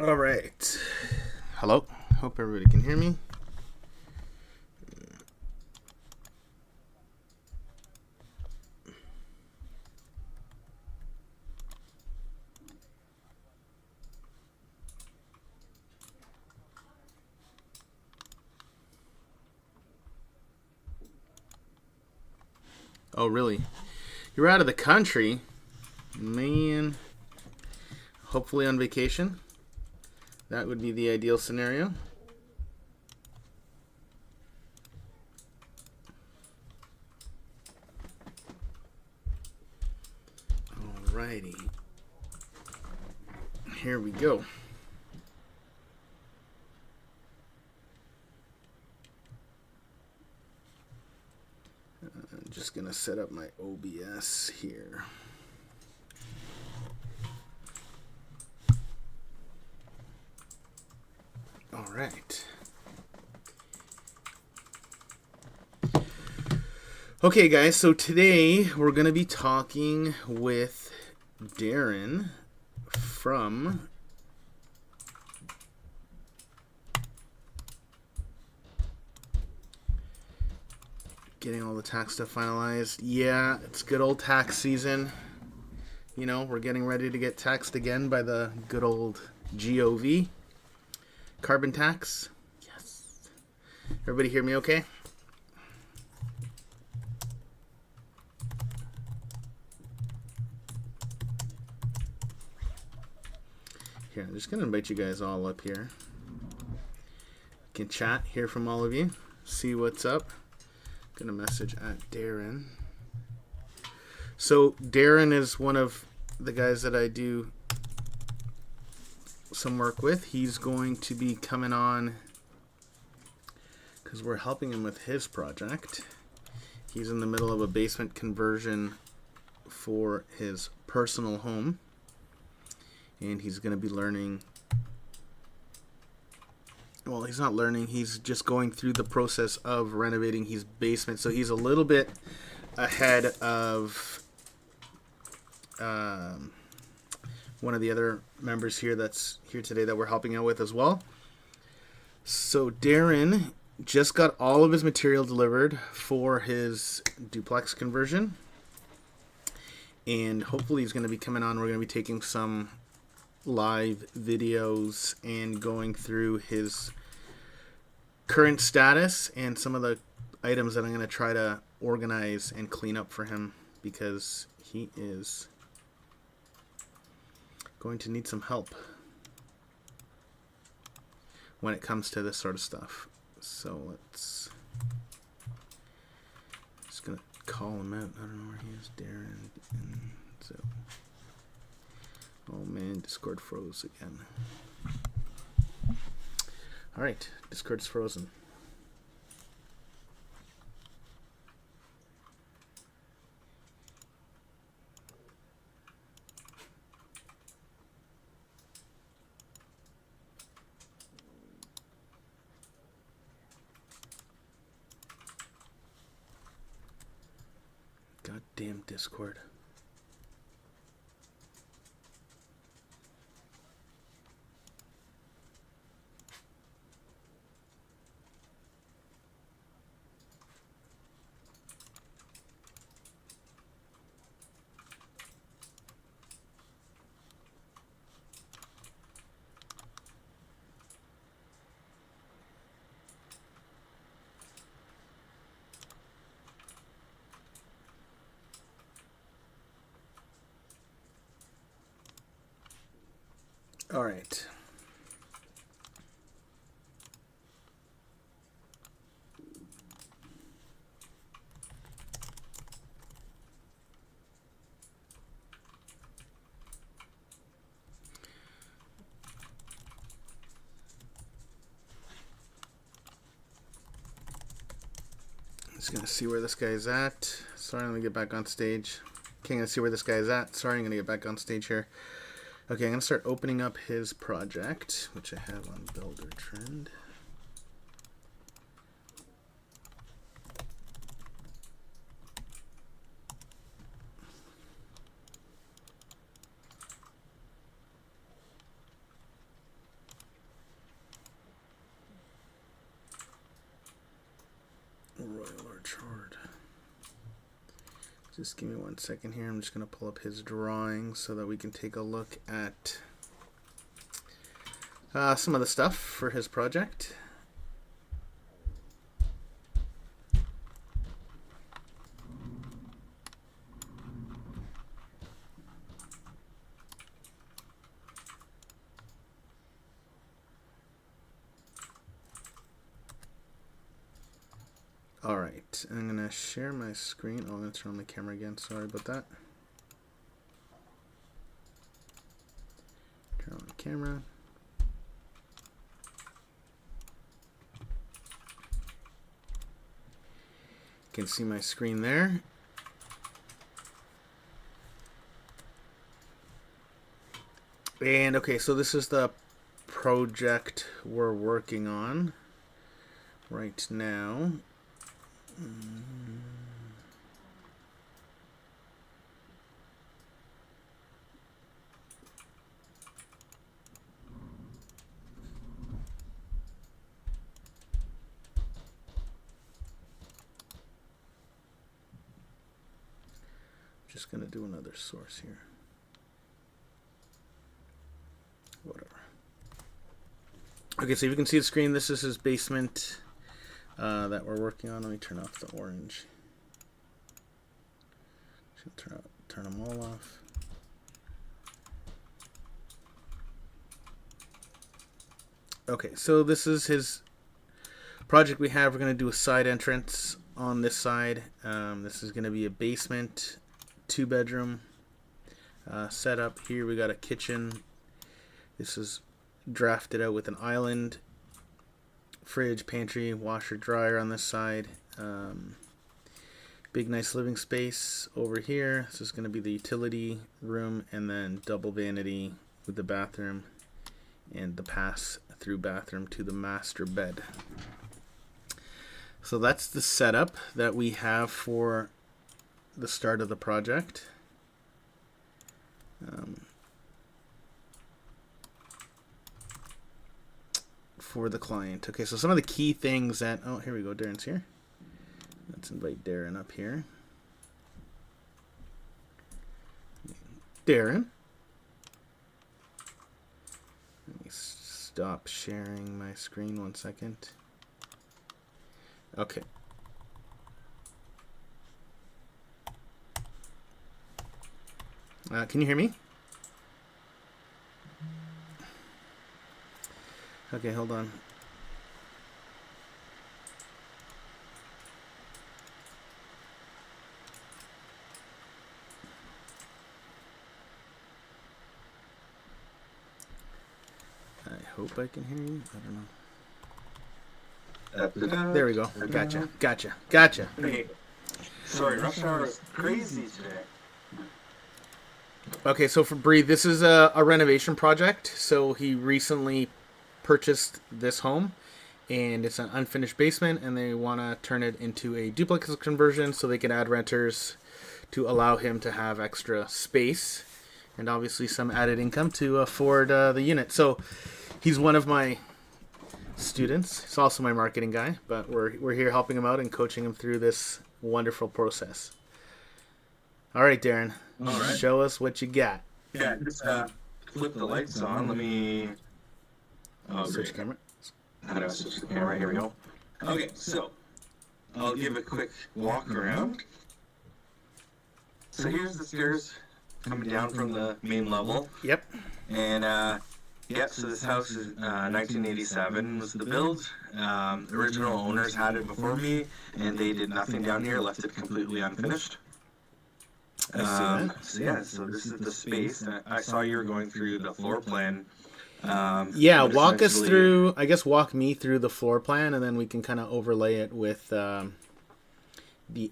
All right. Hello. Hope everybody can hear me. Oh, really? You're out of the country? Man. Hopefully on vacation. That would be the ideal scenario. Alrighty. Here we go. I'm just going to set up my OBS here. All right. Okay, guys, so today we're going to be talking with Darren from getting all the tax stuff finalized. Yeah, it's good old tax season. You know, we're getting ready to get taxed again by the good old GOV. Carbon tax. Yes. Everybody hear me okay? Here, I'm just going to invite you guys all up here. Can chat, hear from all of you, see what's up. Gonna message at Darren. So Darren is one of the guys that I do some work with. He's going to be coming on because we're helping him with his project. He's in the middle of a basement conversion for his personal home, and he's going to be learning. Well, he's not learning. He's just going through the process of renovating his basement. So he's a little bit ahead of one of the other members here that's here today that we're helping out with as well. So Darren just got all of his material delivered for his duplex conversion. And hopefully he's going to be coming on. We're going to be taking some live videos and going through his current status and some of the items that I'm going to try to organize and clean up for him, because he is going to need some help when it comes to this sort of stuff. So let's just going to call him out. I don't know where he is. Darren. And so, oh man, Discord froze again. Alright, Discord's frozen. Goddamn Discord. All right. Just gonna see where this guy's at. Sorry, let me get back on stage. Okay, I'm gonna see where this guy's at. Sorry, I'm gonna get back on stage here. Okay, I'm gonna start opening up his project, which I have on Builder Trend. large horde. Just give me 1 second here. I'm just going to pull up his drawings so that we can take a look at some of the stuff for his project. Alright, I'm going to share my screen. Oh, I'm going to turn on my camera again. Sorry about that. Turn on the camera. You can see my screen there. And okay, so this is the project we're working on right now. Just gonna do another source here. Whatever. Okay, so you can see the screen. This is his basement that we're working on. Let me turn off the orange. Should turn them all off. Okay, so this is his project we have. We're going to do a side entrance on this side. This is going to be a basement, 2-bedroom setup. Here we got a kitchen. This is drafted out with an island, fridge, pantry, washer, dryer on this side. Big nice living space over here. This is going to be the utility room, and then double vanity with the bathroom and the pass through bathroom to the master bed. So that's the setup that we have for the start of the project. For the client. Okay, so some of the key things that, oh, here we go, Darren's here. Let's invite Darren up here. Darren. Let me stop sharing my screen 1 second. Okay. Can you hear me? Okay, hold on. I hope I can hear you. I don't know. There we go. Gotcha. Hey, sorry, rush hour is crazy today. Okay, so for Bree, this is a renovation project. So he recently purchased this home, and it's an unfinished basement, and they want to turn it into a duplex conversion so they can add renters to allow him to have extra space and obviously some added income to afford the unit. So he's one of my students. He's also my marketing guy, but we're here helping him out and coaching him through this wonderful process. All right, Darren. All right. Show us what you got. Yeah, just flip the lights on. Let me Switch camera. How do I switch the camera? Here we go. Okay, so I'll give a quick walk around. So here's the stairs coming down from the main level. Yep. And so this house is 1987 was the build. Original owners had it before me, and they did nothing down here, left it completely unfinished. So this is the space. I saw you were going through the floor plan. Walk us through, I guess walk me through the floor plan, and then we can kind of overlay it with the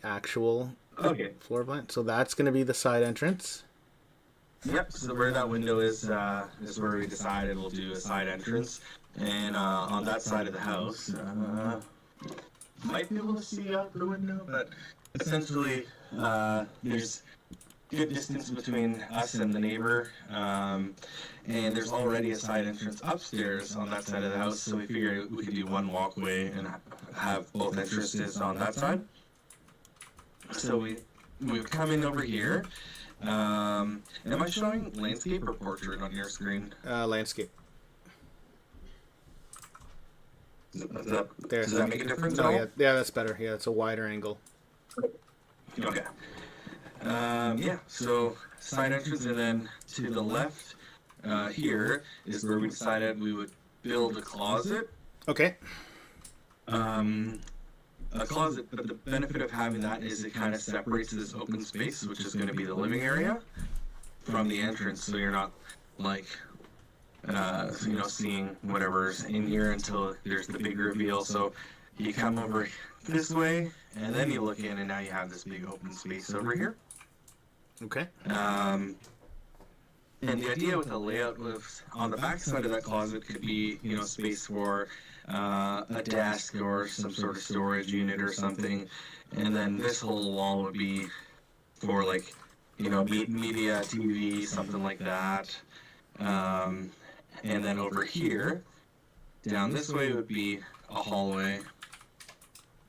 actual floor plan. So that's going to be the side entrance. Yep, so where that window is where we decided we'll do a side entrance. And on that side of the house, might be able to see out the window, but essentially there's good distance between us and the neighbor. And there's already a side entrance upstairs on that side of the house, so we figured we could do one walkway and have both entrances on that side. So we would come in over here. Am I showing landscape or portrait on your screen? Landscape. Does that make a difference at Oh all? yeah, that's better. Yeah, it's a wider angle. Okay. Yeah, so side entrance, and then to the left here is where we decided we would build a closet. Okay. A closet, but the benefit of having that is it kind of separates this open space, which is going to be the living area, from the entrance, so you're not like seeing whatever's in here until there's the big reveal. So you come over this way, and then you look in, and now you have this big open space over here. Okay. And the idea with the layout was on the back side of that closet could be, space for a desk or some sort of storage unit or something. And then this whole wall would be for like, media, TV, something like that. And then over here, down this way would be a hallway.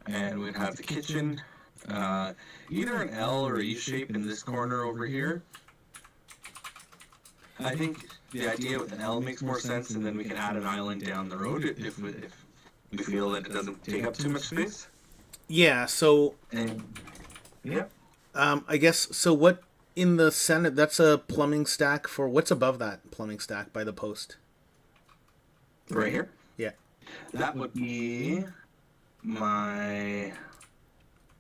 And we'd have the kitchen, either an L or a U shape in this corner over here. I think the idea with an L makes more sense, and then we can add an island down the road if we feel that it doesn't take up too much space. Yeah. So. And yeah. I guess so. What in the center? That's a plumbing stack for what's above that plumbing stack by the post. Right here. Yeah. That would be my.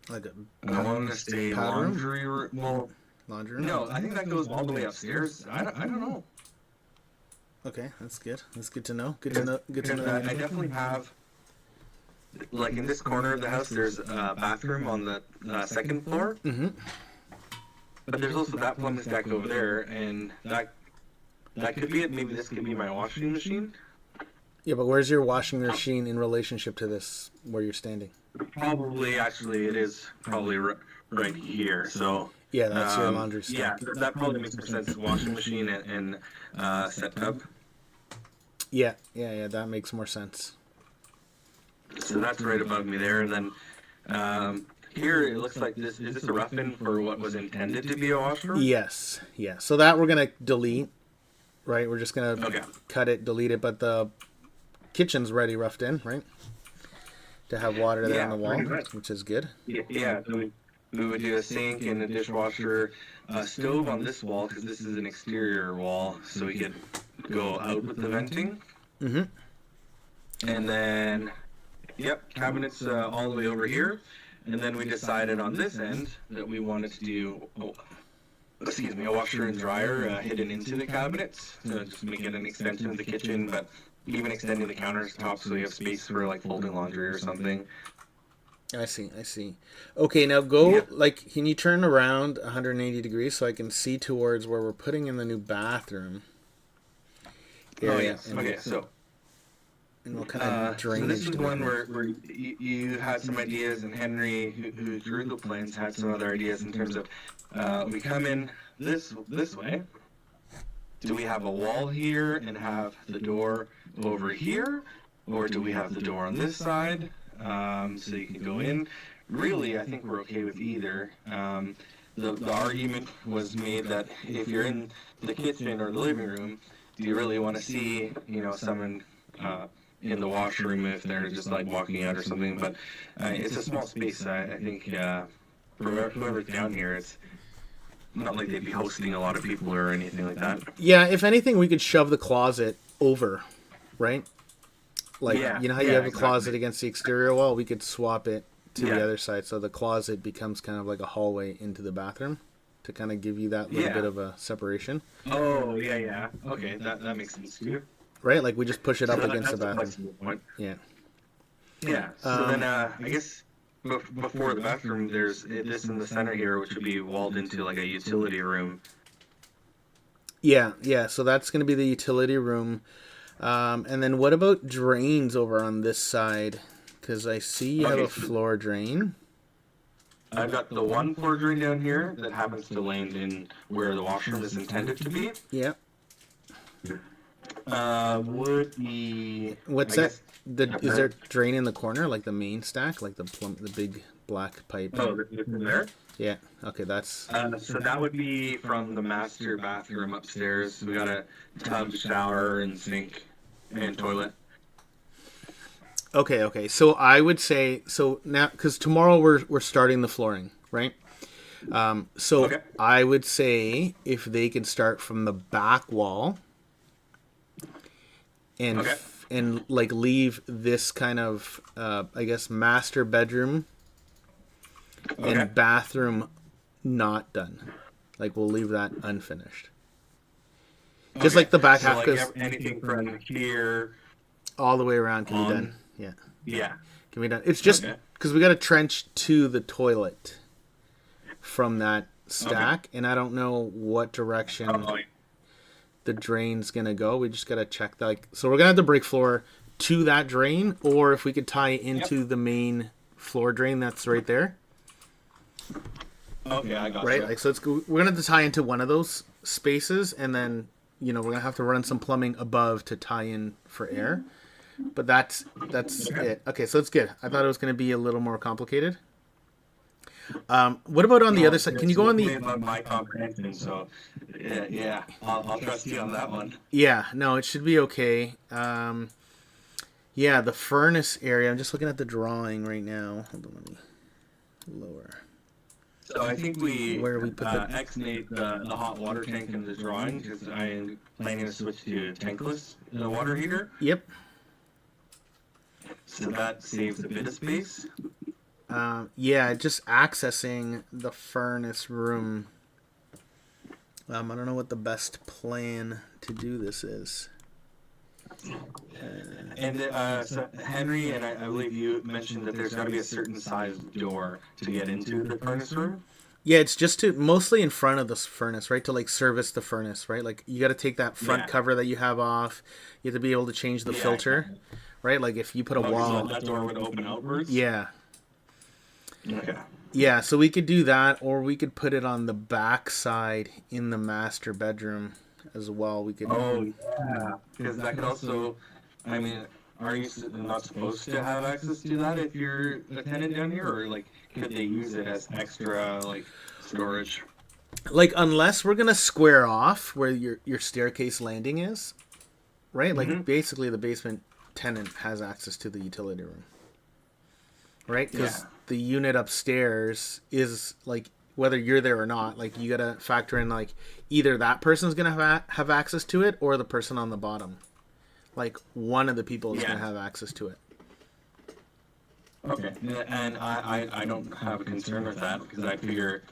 Like I want to say powder room? laundry room. Well, laundry room. no, I think that goes all the way upstairs. I don't know. Okay, that's good. That's good to know. Good to know. Good to know. I definitely have. Like in this corner of the house, there's a bathroom on the second floor. Mm-hmm. But there's also that plumbing stack over there, and that could be it. Maybe this could be my washing machine. Yeah, but where's your washing machine in relationship to this where you're standing? Probably, actually, it is probably right here. So Yeah, that's your laundry yeah, stack. that probably makes more sense. Washing machine and set tub. Yeah, that makes more sense. So that's right above me there, and then here it looks like this. Is this a rough-in for what was intended to be a washroom? Yes, yeah. So that we're gonna delete, right? We're just gonna Okay. cut it, delete it, but the kitchen's already roughed in, right? To have water there on the wall, pretty much. which is good. Yeah. So we would do a sink and a dishwasher, stove on this wall because this is an exterior wall, so we could go out with the venting. Mm-hmm. And then, cabinets all the way over here. And then we decided on this end that we wanted to do, a washer and dryer hidden into the cabinets to just make it an extension of the kitchen, but even extending the countertops so we have space for like folding laundry or something. I see. Okay, now go, Yeah. can you turn around 180 degrees so I can see towards where we're putting in the new bathroom? Oh, yes. Okay, so. And what kind of So drainage this is do we one have? where you had some ideas, and Henry, who drew the plans, had some other ideas in terms of we come in this way. Do we have a wall here and have the door over here, or do we have the door on this side so you can go in? Really, I think we're okay with either. The argument was made that if you're in the kitchen or the living room, do you really want to see someone in the washroom if they're just like walking out or something? But it's a small space. I think for whoever's down here, it's not like they'd be hosting a lot of people or anything like that. Yeah, if anything, we could shove the closet over, right? Like, Yeah, you know how you yeah, have a exactly. closet against the exterior wall? We could swap it to Yeah. the other side, so the closet becomes kind of like a hallway into the bathroom to kind of give you that little Yeah. bit of a separation, Oh, yeah. Okay, that makes sense too. right? Like we just push it up So against the that's a bathroom. flexible point. Yeah. Yeah. So then, I guess before the bathroom, there's this in the center here, which would be walled into like a utility room. Yeah. So that's going to be the utility room. And then what about drains over on this side? Because I see you have Okay, a so- floor drain. I've got the one floor drain down here that happens to land in where the washroom is intended to be. Yeah. Would be What's I that? guess- Is there drain in the corner, like the main stack, like the big black pipe? Oh, this is there. Yeah. Okay, that's So that would be from the master bathroom upstairs. We got a tub, shower, and sink, and toilet. okay. Okay. So I would say so now because tomorrow we're starting the flooring, right? So Okay. I would say if they can start from the back wall and Okay. and like leave this kind of I guess master bedroom Okay. and bathroom not done. Like we'll leave that unfinished. Just Okay. like the back So half, like because anything from here. all the way around can be On- done. Yeah, Yeah. can be done. It's just Okay. because we got a trench to the toilet from that stack, and I don't know what direction Oh, the drain's gonna go. We just gotta check that. Like, so we're gonna have to break floor to that drain, or if we could tie into the main floor drain that's right there, okay, I got right? you. Like, so we're gonna have to tie into one of those spaces, and then we're gonna have to run some plumbing above to tie in for air. But that's it. Okay, so it's good. I thought it was gonna be a little more complicated. What about on the other side? Can you go on the? Above my comprehension, so yeah, I'll trust you on that one. Yeah, no, it should be okay. Yeah, the furnace area. I'm just looking at the drawing right now. Hold on, let me lower. So I think we Where we put the- exnate the hot water tank in the drawing because I am planning to switch to tankless water heater, Yep. so that saves a bit of space. Yeah, just accessing the furnace room. I don't know what the best plan to do this is. And so Henry and I believe you mentioned that there's got to be a certain size door to get into the furnace room. Yeah, it's just to mostly in front of this furnace, right? To like service the furnace, right? Like you got to take that front Yeah. cover that you have off. You have to be able to change the Yeah, filter, right? Like if you put a So wall. that door would open outwards. Yeah. Okay. Yeah, so we could do that, or we could put it on the back side in the master bedroom as well. We could. Oh yeah, because that could also. I mean, are you not supposed to have access to that if you're a tenant down here, or like could they use it as extra like storage? Like unless we're gonna square off where your staircase landing is, right? Like basically the basement tenant has access to the utility room, right? Because Yeah. the unit upstairs is like whether you're there or not, like you gotta factor in like either that person's gonna have access to it or the person on the bottom. Like one of the people is Yeah. gonna have access to it. Okay. And I don't have a concern with that because I figure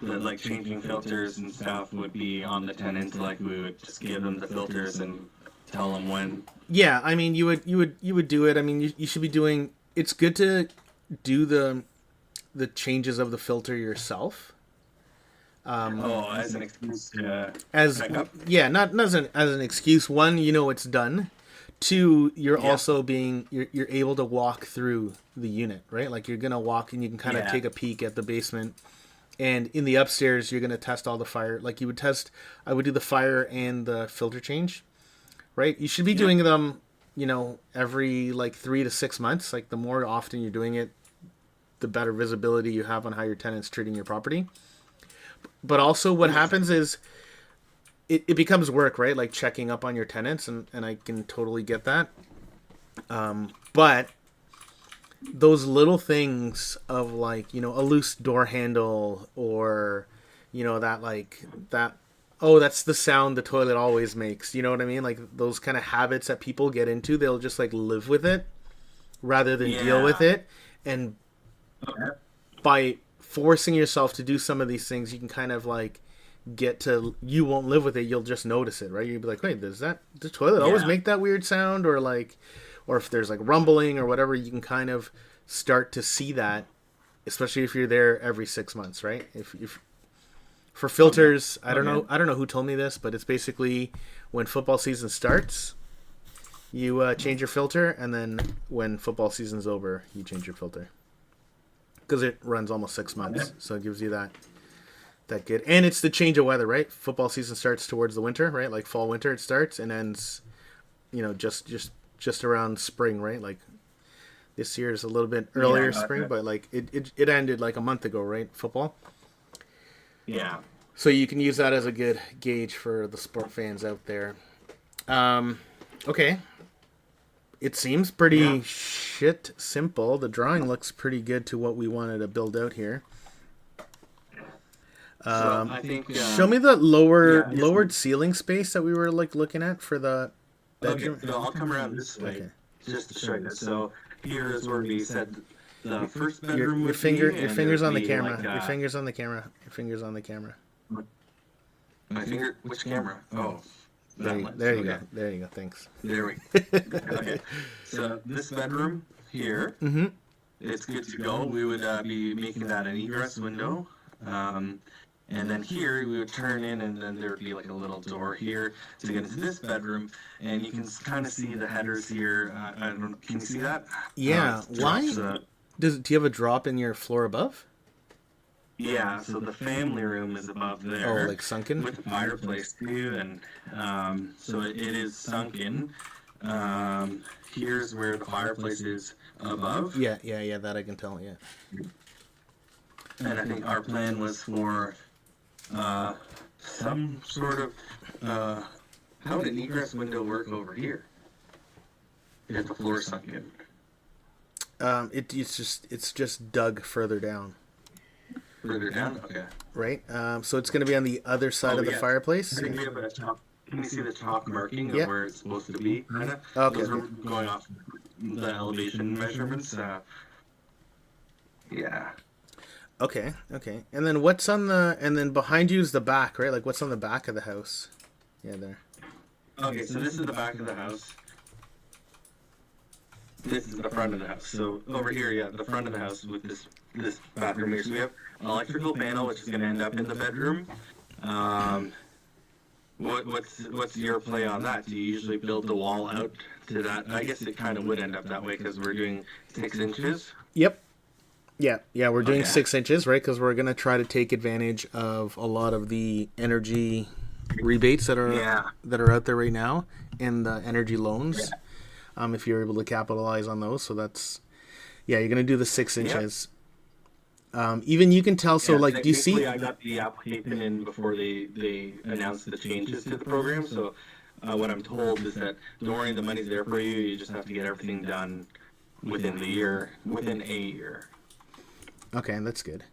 that like changing filters and stuff would be on the tenant. Like we would just give them the filters and tell them when. Yeah, I mean you would do it. I mean you should be doing. It's good to do the changes of the filter yourself. As an excuse to As back up. yeah, not as an excuse. One, it's done. Two, you're Yeah. also you're able to walk through the unit, right? Like you're gonna walk and you can kind of Yeah. take a peek at the basement. And in the upstairs, you're gonna test all the fire. Like you would test, I would do the fire and the filter change, right? You should be doing them, every like 3 to 6 months. Like the more often you're doing it, the better visibility you have on how your tenant's treating your property. But also what happens is it becomes work, right? Like checking up on your tenants, and I can totally get that. But those little things of like, a loose door handle or, that's the sound the toilet always makes. You know what I mean? Like those kind of habits that people get into, they'll just like live with it rather than deal with Yeah. it. And by forcing yourself to do some of these things, you can kind of like you won't live with it. You'll just notice it, right? You'll be like, wait, does the toilet always Yeah. make that weird sound? Or if there's like rumbling or whatever, you can kind of start to see that, especially if you're there every 6 months, right? If for filters, I don't know who told me this, but it's basically when football season starts, you change your filter, and then when football season's over, you change your filter. because it runs almost 6 months, so it gives you that good. And it's the change of weather, right? Football season starts towards the winter, right? Like fall winter it starts and ends, just around spring, right? Like this year is a little bit earlier spring, but like it ended like a month ago, right? Football. Yeah. So you can use that as a good gauge for the sport fans out there. Okay. It seems pretty shit simple. The drawing looks pretty good to what we wanted to build out here. So I think Show me the lowered ceiling space that we were like looking at for the bedroom. Okay, so I'll come around this way just to show you. So here is where we said the first bedroom Your would finger, be, your and fingers it on would the be camera. like, Your fingers on the camera. Your fingers on the camera. My finger? Which camera? Oh, There you, that there you one. go. Okay. There you go. Thanks. There we go. Okay. So this bedroom here, it's good to go. We would be making that an egress window. And then here we would turn in, and then there would be like a little door here to get into this bedroom. And you can kind of see the headers here. I don't. Can you see that? Yeah. It Why? drops, Do you have a drop in your floor above? yeah. So the family room is above there. Oh, like sunken? With the fireplace too, and so it is sunken. Here's where the fireplace is above. Yeah. That I can tell. Yeah. And I think our plan was for some sort of how would an egress window work over here if the floor sunk in? It's just dug further down, Further down? Okay. right? So it's going to be on the other side of the yeah. fireplace. I think we have a top. Can you see the top marking of Yeah. where it's supposed to be? Kind of. Okay. Those are going off the elevation measurements. Yeah. Okay. And then what's on the and then behind you is the back, right? Like what's on the back of the house? Yeah, there. Okay, so this is the back of the house. This is the front of the house. So over here, yeah, the front of the house with this bathroom here. So we have an electrical panel, which is going to end up in the bedroom. What's your play on that? Do you usually build the wall out to that? I guess it kind of would end up that way because we're doing 6 inches. Yep. Yeah, we're doing Okay. 6 inches, right? Because we're gonna try to take advantage of a lot of the energy rebates that are out there right now, and the energy loans. If you're able to capitalize on those, so that's you're gonna do the 6 inches. Even you can tell. So Yeah, like, do you see? technically, I got the application in before they announced the changes to the program. So what I'm told is that don't worry, the money's there for you. You just have to get everything done within a year. Okay, that's good.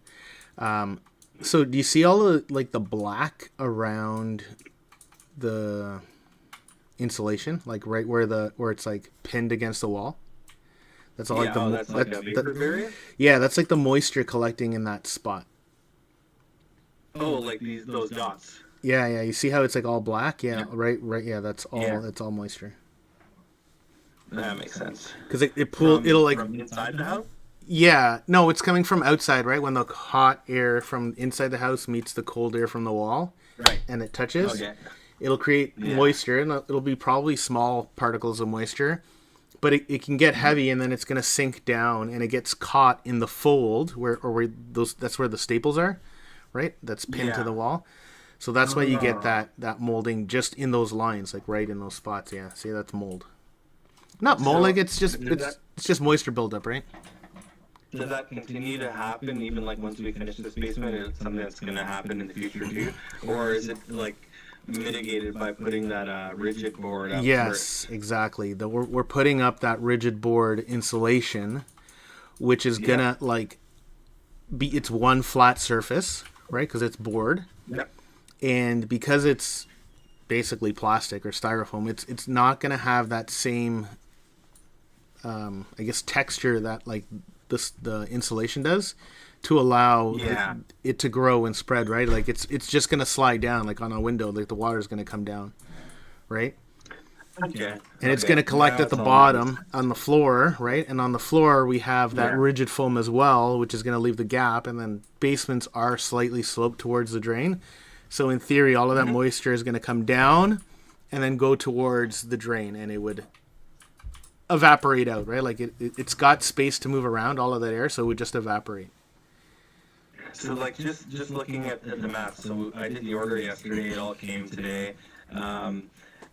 So do you see all the like the black around the insulation, like right where it's like pinned against the wall? That's all like the that's like a vapor barrier. yeah, that's like the moisture collecting in that spot. Oh, like those dots. Yeah. You see how it's like all black? Yeah. Right. Yeah, that's all. Yeah. It's all moisture. That makes sense. Because it'll like from inside the house. yeah. No, it's coming from outside, right? When the hot air from inside the house meets the cold air from the wall, Right. and it touches. Okay. It'll create moisture, and it'll be probably small particles of moisture, but it can get heavy, and then it's going to sink down, and it gets caught in the fold that's where the staples are, right? That's pinned to Yeah. the wall. So that's why you get that molding just in those lines, like right in those spots. Yeah, see, that's mold. Not mold, So, like it's just does it's just moisture buildup, right? Does that continue to happen even like once we finish this basement? Is it something that's going to happen in the future too, or is it like mitigated by putting that rigid board up? Yes, exactly. We're putting up that rigid board insulation, which is gonna like it's one flat surface, right? Because it's board, Yep. and because it's basically plastic or styrofoam, it's not gonna have that same, I guess, texture that like the insulation does, to allow it to grow and spread, right? Like it's just gonna slide down like on a window, like the water's gonna come down, right? Okay. And it's going to collect at the bottom on the floor, right? And on the floor, we have that rigid foam as well, which is going to leave the gap. And then basements are slightly sloped towards the drain. So in theory, all of that moisture is going to come down and then go towards the drain, and it would evaporate out, right? Like it's got space to move around, all of that air, so it would just evaporate. So like just looking at the math. So I did the order yesterday. It all came today.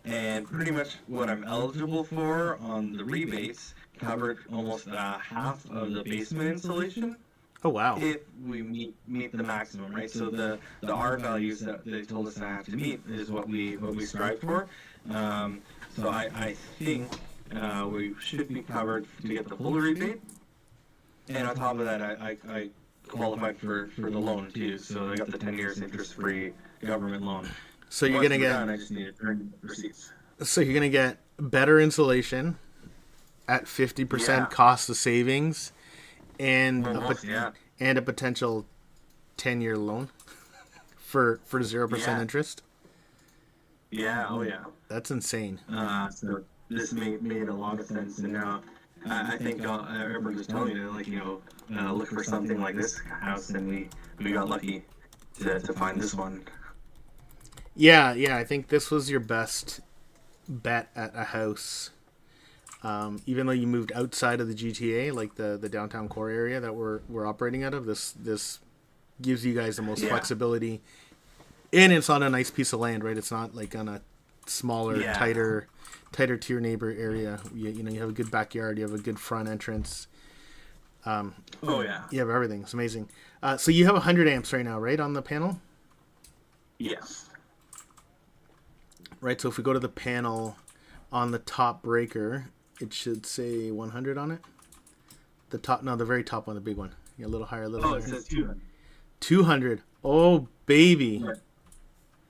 And pretty much what I'm eligible for on the rebates covered almost half of the basement installation Oh wow. if we meet the maximum, right? So the R values that they told us I have to meet is what we strive for. So I think we should be covered to get the full rebate. And on top of that, I qualified for the loan too. So I got the 10 years interest-free government loan. So you're Once gonna we're get done, I just need to turn receipts. so you're gonna get better insulation at 50% Yeah. cost of savings, and Almost, yeah. and a potential 10-year loan for 0% Yeah. interest. Yeah, oh yeah. That's insane. So this made a lot of sense, and now I think everyone was telling me like look for something like this house, and we got lucky to find this one. Yeah, I think this was your best bet at a house. Even though you moved outside of the GTA, like the downtown core area that we're operating out of, this gives you guys the most Yeah. flexibility, and it's on a nice piece of land, right? It's not like on a smaller, Yeah. tighter to your neighbor area. You know, you have a good backyard, you have a good front entrance. Oh yeah. You have everything. It's amazing. So you have 100 amps right now, right, on the panel? Yes. Right. So if we go to the panel on the top breaker, it should say 100 on it. The top, no, the very top one, the big one. Yeah, a little higher, a little Oh, higher. it says 200. 200. Oh, baby.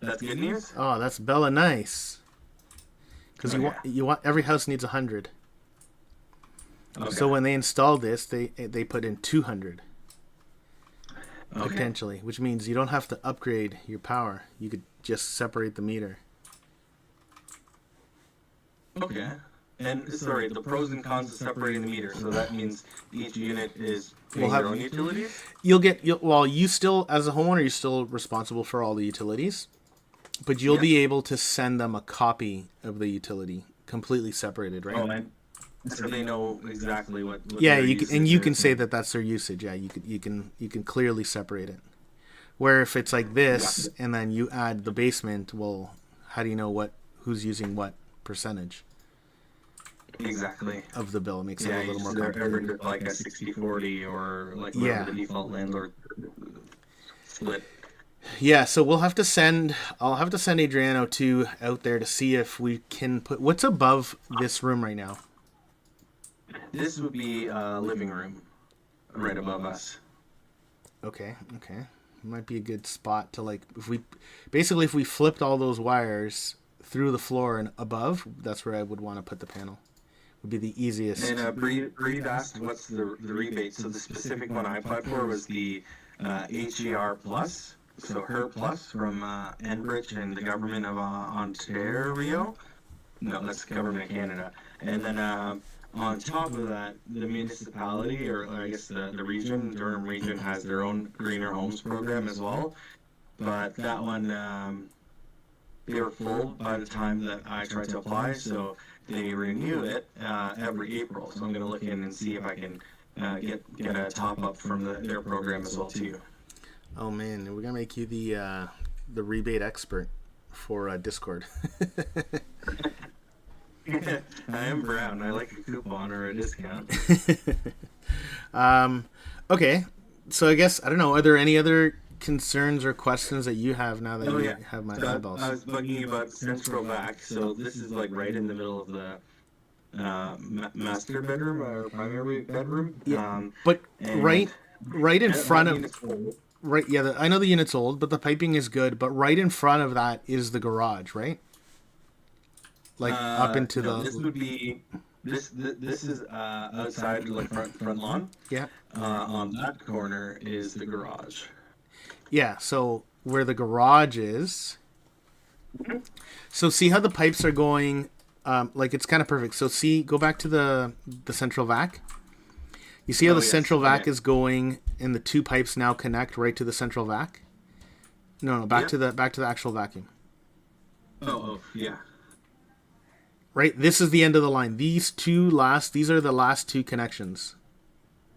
That's good news. Oh, that's Bella nice. Because Oh, you want every house needs 100. Okay. So when they installed this, they put in 200 Okay. potentially, which means you don't have to upgrade your power. You could just separate the meter. Okay. And sorry, the pros and cons of separating the meter. So that means each unit is paying We'll have- their own utilities. You still, as a homeowner, you're still responsible for all the utilities, but you'll Yeah. be able to send them a copy of the utility completely separated, right? Oh, and so they know exactly what Yeah, their you can, and usage you can is. say that that's their usage. Yeah, you can clearly separate it. Where if it's like this, and then you add the basement, well, how do you know who's using what percentage Exactly. of the bill? It makes it Yeah, a little more ever complicated. did like a 60-40 or like Yeah. whatever the default landlord split. Yeah, so I'll have to send Adriano out there to see if we can put what's above this room right now. This would be a living room right above us. Okay. Might be a good spot to like if we flipped all those wires through the floor and above, that's where I would want to put the panel. Would be the easiest. And Bree asked what's the rebate. So the specific one I applied for was the HER Plus. So HER Plus from Enbridge and the government of Ontario. No, that's the government of Canada. And then on top of that, the municipality, or I guess the region, Durham region, has their own Greener Homes program as well. But that one, they were full by the time that I tried to apply, so they renew it every April. So I'm going to look in and see if I can get a top up from their program as well too. Oh man, we're gonna make you the rebate expert for Discord. I am brown. I like a coupon or a discount. Okay, so I guess I don't know. Are there any other concerns or questions that you have now that Oh, you yeah. have my So eyeballs? I was bugging you about Central Vac. So this is like right in the middle of the master bedroom or primary bedroom. Yeah. But and right in that front of unit's full. right, yeah. I know the unit's old, but the piping is good. But right in front of that is the garage, right? Like up into no, the This would be this is outside like front lawn. yeah. On that corner is the garage. Yeah, so where the garage is. So see how the pipes are going, like it's kind of perfect. So go back to the central vac. You see how the yes, central vac okay. is going, and the two pipes now connect right to the central vac. No, back to the actual vacuum. Oh yeah. Right, this is the end of the line. These are the last two connections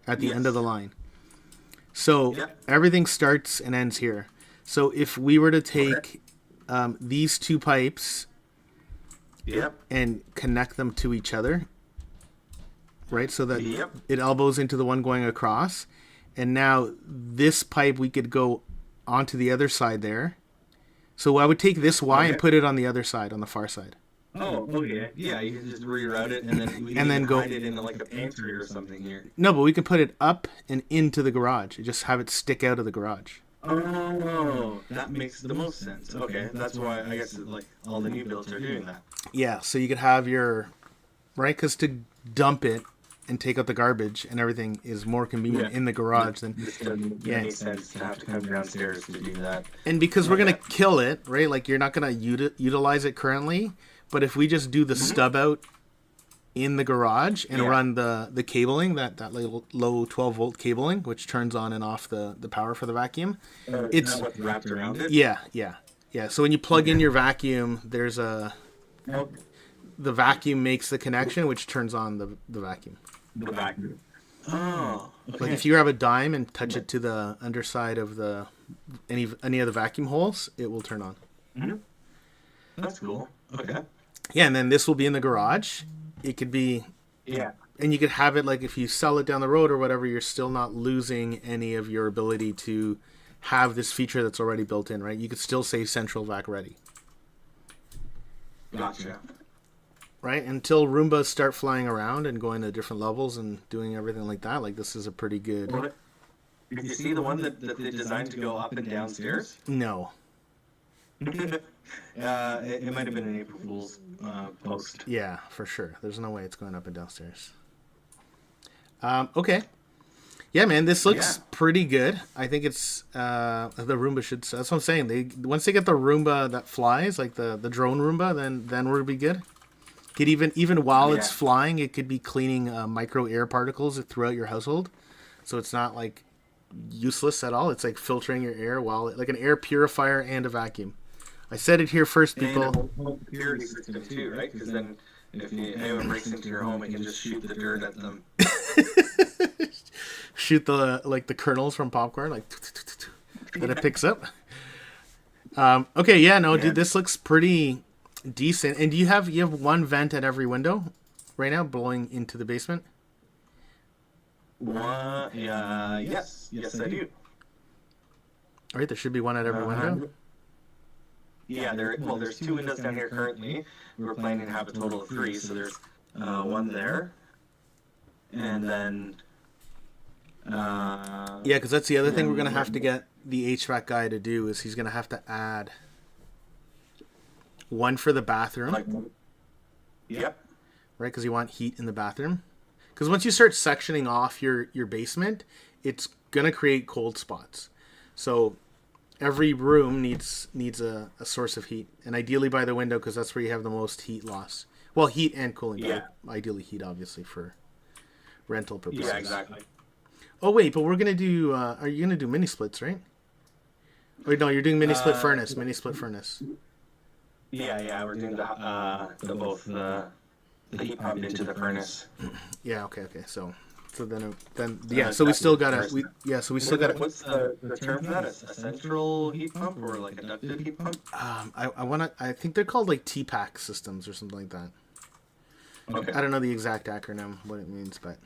at the end of the line. So Yep. everything starts and ends here. So if we were to take these two pipes Yep. and connect them to each other, right? So that Yep. it elbows into the one going across. And now this pipe we could go onto the other side there. So I would take this Y and Okay. put it on the other side, on the far side. Oh, okay. Yeah, you can just reroute it and then we can And then even go- hide it in like a pantry or something here. No, but we can put it up and into the garage. Just have it stick out of the garage. Oh, that makes the most sense. Okay, that's why I guess like all the new builds are doing that. Yeah, so you could have your, right? Because to dump it and take out the garbage and everything is more convenient Yeah. in the garage than. This doesn't make Yeah. any sense to have to come downstairs to do that. And because we're gonna Yeah. kill it, right? Like you're not gonna utilize it currently, but if we just do the stub out in the garage and Yeah. run the cabling, that low 12-volt cabling, which turns on and off the power for the vacuum. It's- Not what's wrapped around it. Yeah. So when you plug in your vacuum, there's Oh, the vacuum makes the connection, which turns on the vacuum. the vacuum. Oh, Like okay. if you grab a dime and touch it to the underside of any of the vacuum holes, it will turn on. That's cool. Okay. Yeah, and then this will be in the garage. It could be, Yeah. and you could have it like if you sell it down the road or whatever, you're still not losing any of your ability to have this feature that's already built in, right? You could still say Central Vac ready, Gotcha. right? Until Roombas start flying around and going to different levels and doing everything like that. Like this is a pretty good. What? Did you see the one that they designed to go up and downstairs? No. It might have been an April Fool's post. Yeah, for sure. There's no way it's going up and downstairs. Okay. Yeah, man, this looks Yeah. pretty good. I think it's the Roomba should. That's what I'm saying. Once they get the Roomba that flies, like the drone Roomba, then we'll be good. Could even while it's Yeah. flying, it could be cleaning micro air particles throughout your household, so it's not like useless at all. It's like filtering your air like an air purifier and a vacuum. I said it here first, And a people. whole security system too, right? Because then if anyone breaks into your home, it can just shoot the dirt at them. Shoot the kernels from popcorn, like that it picks up. Okay, yeah, no, Yeah. dude, this looks pretty decent. And you have one vent at every window right now, blowing into the basement. What? Yes, I do. All right, there should be one at every window. Yeah, there's two windows down here currently. We were planning to have a total of three, so there's one there, and then Yeah, because that's the other thing we're gonna have to get the HVAC guy to do is he's gonna have to add one for the bathroom, like, yep, right? Because you want heat in the bathroom. Because once you start sectioning off your basement, it's gonna create cold spots. So every room needs a source of heat, and ideally by the window because that's where you have the most heat loss. Well, heat and cooling. but Yeah. Ideally, heat obviously for rental purposes. yeah, exactly. Oh wait, but we're gonna do. Are you gonna do mini splits, right? Wait, no, you're doing mini split furnace. Mini split furnace. Yeah, we're doing both the heat pump into the furnace. Yeah. Okay. So then yeah. So we still gotta. So we still gotta. What's the term for that? A central heat pump or like a ducted heat pump? I think they're called like T-Pack systems or something like that. Okay. I don't know the exact acronym, what it means, but.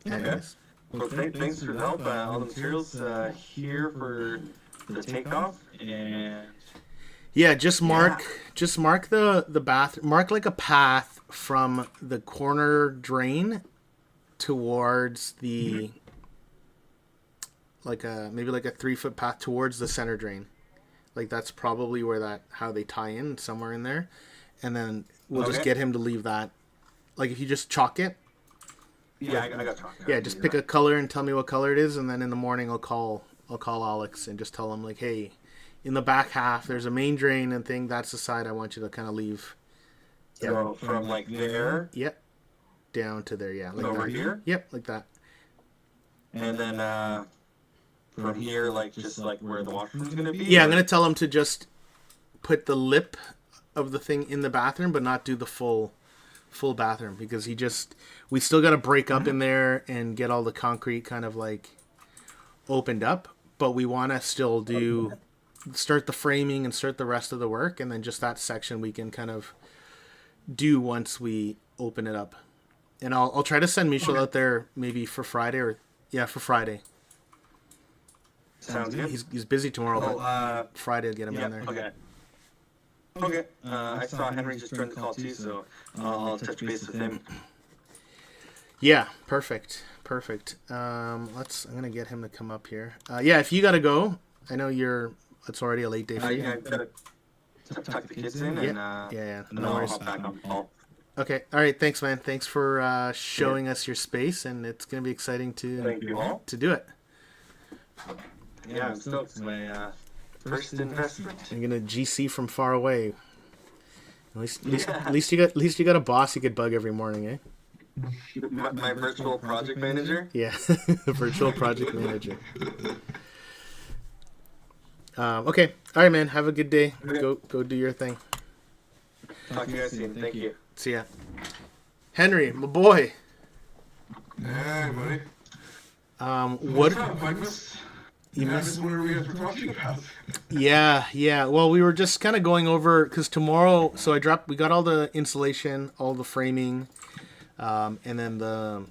Anyways. Well, thanks for the help. All the materials here for the takeoff, and Yeah, just mark the bath, mark like a path from the corner drain towards the maybe like a 3-foot path towards the center drain. Like that's probably where how they tie in somewhere in there. And then we'll just Okay. get him to leave that. Like if you just chalk it. yeah, I got talking. Yeah, just pick a color and tell me what color it is, and then in the morning I'll call Alex and just tell him like, hey, in the back half there's a main drain and thing. That's the side I want you to kind of leave. So from like there Yep. Down to there, yeah. Like over that. here, Yep, like that. and then from here, like just like where the washroom's gonna be. Yeah, I'm or- gonna tell him to just put the lip of the thing in the bathroom, but not do the full full bathroom because we still got to break up in there and get all the concrete kind of like opened up, but we want to still start the framing and start the rest of the work, and then just that section we can kind of do once we open it up. And I'll try to send Michel out there maybe for Friday for Friday. Sounds good. He's busy tomorrow, but Friday I'll get him in there. Okay. Okay. I saw Henry just joined the call too, so I'll touch base with him. Yeah, perfect. I'm gonna get him to come up here. If you gotta go, I know it's already a late day for you. I gotta tuck the kids in, and no worries. I'll hop back on the call. Okay, all right. Thanks, man. Thanks for showing us your space, and it's gonna be exciting Thank you all. to do it. Yeah, I'm stoked. It's my first investment. I'm gonna GC from far away. At least you got a boss you could bug every morning, eh? My virtual project manager. Yeah, virtual project manager. Okay, all right, man. Have a good day. Okay. Go do your thing. Talk to you guys soon. Thank you. See ya, Henry, my boy. Hey, buddy. What? You missed what we were talking about. Yeah. Well, we were just kind of going over because tomorrow. So we got all the insulation, all the framing, and then the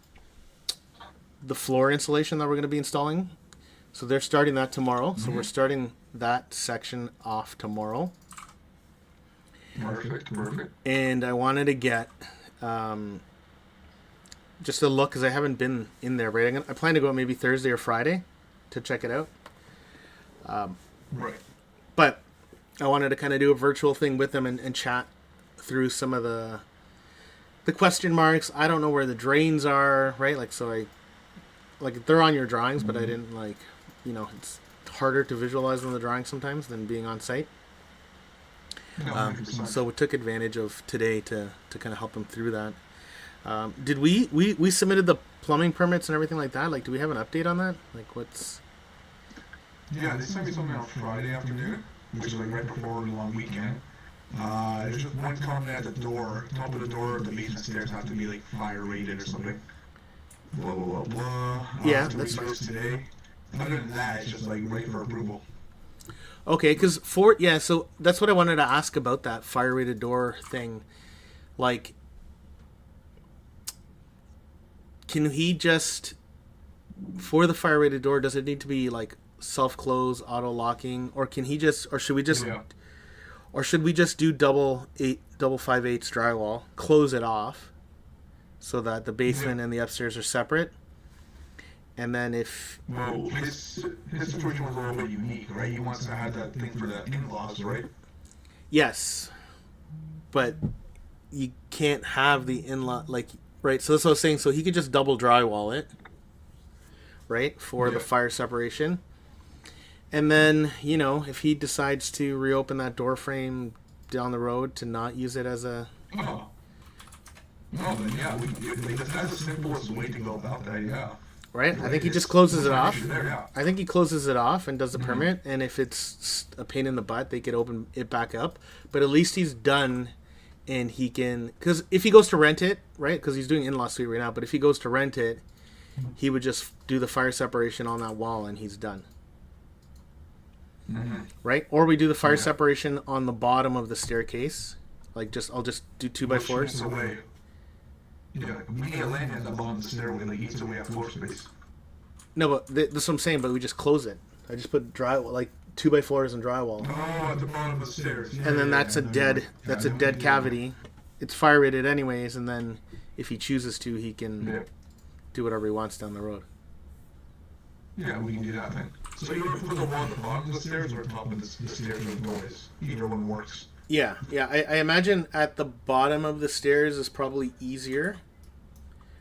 floor insulation that we're going to be installing. So they're starting that tomorrow. So we're starting that section off tomorrow. Perfect. And I wanted to get just a look because I haven't been in there. Right, I plan to go maybe Thursday or Friday to check it out. Right. But I wanted to kind of do a virtual thing with them and chat through some of the question marks. I don't know where the drains are, right? They're on your drawings, but I didn't it's harder to visualize on the drawing sometimes than being on site. No, So we took advantage of today to kind of help them through that. Did we submitted the plumbing permits and everything like that? Like, do we have an update on that? Like, what's... Yeah, they sent me something on Friday afternoon, which is like right before the long weekend. There's just one comment at the door. Top of the door, the basement stairs have to be like fire rated or something. Blah blah blah blah. Yeah, that's that's fine. Today. Other than that, it's just like ready for approval. Okay, because so that's what I wanted to ask about that fire rated door thing. Like, can he just, for the fire rated door, does it need to be like self-close, auto locking, or can he just, or should we just, or should we just do double 5/8 drywall, close it off, so that the basement and the upstairs are separate, and then Well, his situation was a little bit unique, right? He wants to have that thing for the in-laws, right? yes, but you can't have the in-law, like, right? So that's what I was saying. So he could just double drywall it, right, for the fire separation. And then, if he decides to reopen that door frame down the road to not use it as a... Oh. No, then yeah, that's the simplest way to go about that, yeah. Right? I think he just closes it off. There, yeah. I think he closes it off and does the permit. And if it's a pain in the butt, they could open it back up. But at least he's done, and he can... Because if he goes to rent it, right? Because he's doing in-law suite right now. But if he goes to rent it, he would just do the fire separation on that wall, and he's done. Right? Or we do the fire separation on the bottom of the staircase. Like, I'll just do 2x4s. Eats away. Yeah, we need a land at the bottom of the stairway, like eats away at floor space. No, but that's what I'm saying. But we just close it. I just put drywall, like 2x4s and drywall, Oh, at the bottom of the stairs. Yeah, and then yeah, that's yeah, a dead. That's a dead cavity. It's fire rated anyways, and then if he chooses to, he can do whatever he wants down the road. Yeah, we can do that then. So you want to put the wall at the bottom of the stairs or top of the stairs with noise? Either one works. Yeah. I imagine at the bottom of the stairs is probably easier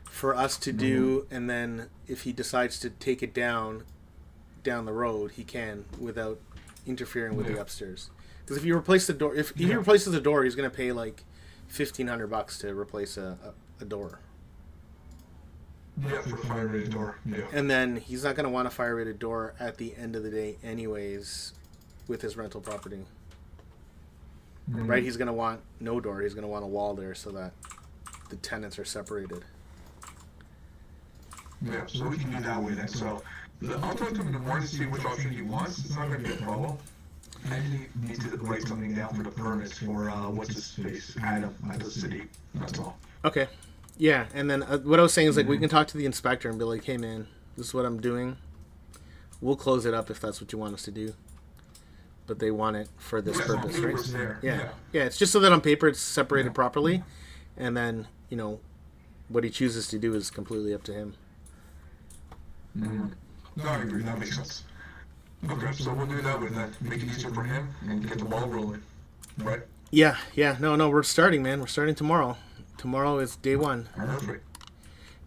for us to do, and then if he decides to take it down the road, he can without interfering with the upstairs. Because if you replace the door, if he replaces the door, he's gonna pay like $1,500 to replace a door. Yeah, for a fire rated door. Yeah. And then he's not gonna want a fire rated door at the end of the day, anyways, with his rental property. Right? He's gonna want no door. He's gonna want a wall there so that the tenants are separated. Yeah, so we can do that way then. So I'll talk to him in the morning to see which option he wants. It's not going to be a problem. I need to write something down for the permits for what's his face, Adam at the city. That's all. Okay. Yeah, and then what I was saying is like we can talk to the inspector and be like, hey man, this is what I'm doing. We'll close it up if that's what you want us to do. But they want it for this purpose, right? There. Yeah, it's just so that on paper it's separated properly, and then, you know, what he chooses to do is completely up to him. Mm-hmm. No, I agree. That makes sense. Okay, so we'll do that with that. Make it easier for him and get the ball rolling. Right? Yeah. No, we're starting, man. We're starting tomorrow. Tomorrow is day one. Perfect.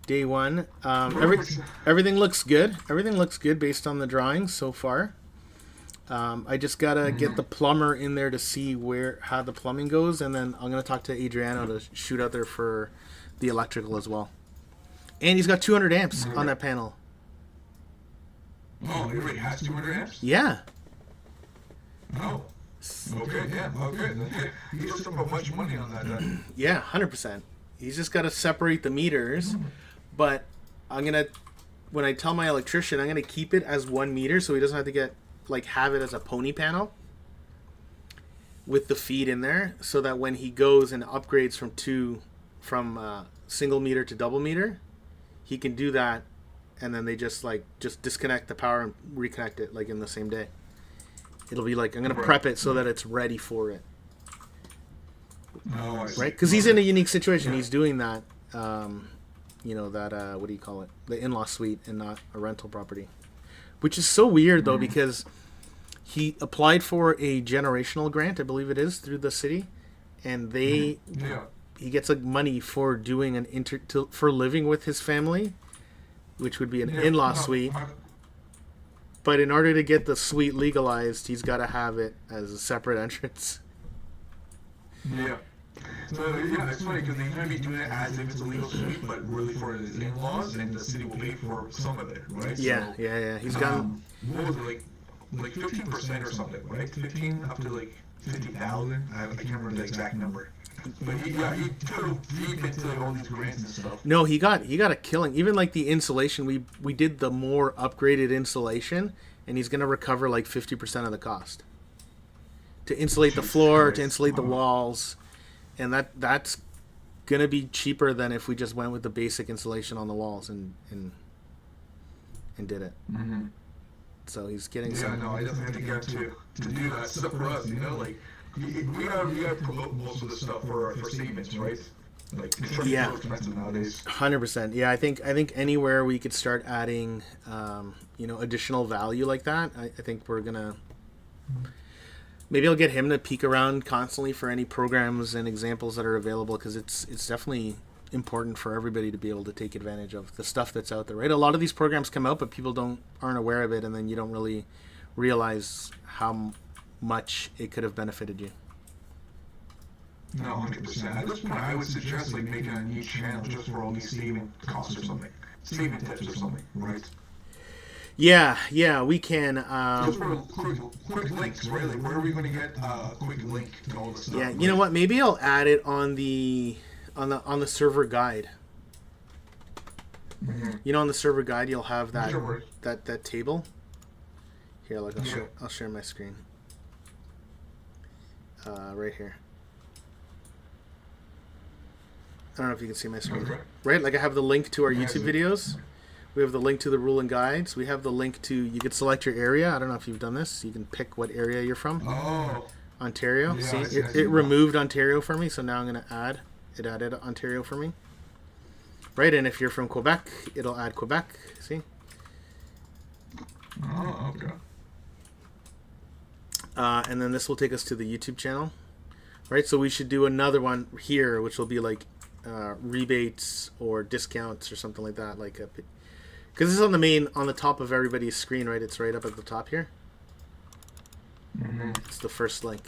Day one. Everything looks good. Everything looks good based on the drawings so far. I just gotta get the plumber in there to see how the plumbing goes, and then I'm gonna talk to Adriano to shoot out there for the electrical as well. And he's got 200 amps on that panel. Oh, he already has 200 amps? Yeah. Oh. Okay, yeah, okay. He just spent much money on that then. Yeah, 100%. He's just got to separate the meters, but when I tell my electrician, I'm gonna keep it as 1 meter so he doesn't have to have it as a pony panel with the feed in there, so that when he goes and upgrades from single meter to double meter, he can do that, and then they just disconnect the power and reconnect it in the same day. It'll be I'm gonna prep it so that it's ready for it. Oh, I see. Right? Because he's in a unique situation. Yeah. He's doing that, what do you call it? The in-law suite and not a rental property. Which is so weird, though, because he applied for a generational grant, I believe it is, through the city. And he gets money for doing for living with his family, which would be an in-law suite. But in order to get the suite legalized, he's got to have it as a separate entrance. Yeah. So, yeah, it's funny because they might be doing it as if it's a legal suite, but really for his in-laws, and the city will pay for some of it, right? Yeah, so, yeah. He's got... what was it, like 15% or something, right? 15 up to 50,000? I can't remember the exact number. But he dove deep into all these grants and stuff. No, he got a killing. Even the insulation, we did the more upgraded insulation, and he's gonna recover 50% of the cost to insulate the floor, to insulate the walls, and that's gonna be cheaper than if we just went with the basic insulation on the walls and did it. Mm-hmm. So he's getting some. Yeah, no, I definitely have to get to do that stuff for us. We gotta promote most of the stuff for statements, right? Yeah, so expensive nowadays. 100%. Yeah, I think anywhere we could start adding, additional value like that. I think we're gonna. Maybe I'll get him to peek around constantly for any programs and examples that are available, because it's definitely important for everybody to be able to take advantage of the stuff that's out there, right? A lot of these programs come out, but people aren't aware of it, and then you don't really realize how much it could have benefited you. No, 100%. At this point, I would suggest making a niche channel just for all these statement costs or something, statement tips or something, right? Yeah, we can. Just for quick links, right? Where are we going to get a quick link to all this stuff? Yeah, you know what? Maybe I'll add it on the server guide. Mm-hmm. On the server guide, you'll have that table. Here, I'll share my screen. Right here. I don't know if you can see my screen. Okay. Right? I have the link to our YouTube videos. We have the link to the rule and guides. We have the link to, you could select your area. I don't know if you've done this. You can pick what area you're from. Oh. Ontario. Yeah, see, it removed Ontario for me, so now I'm going to add. It added Ontario for me. Right, and if you're from Quebec, it'll add Quebec. See? Oh, okay. And then this will take us to the YouTube channel. Right, so we should do another one here, which will be rebates or discounts or something like that. Because this is on the top of everybody's screen, right? It's right up at the top here. Mm-hmm. It's the first link.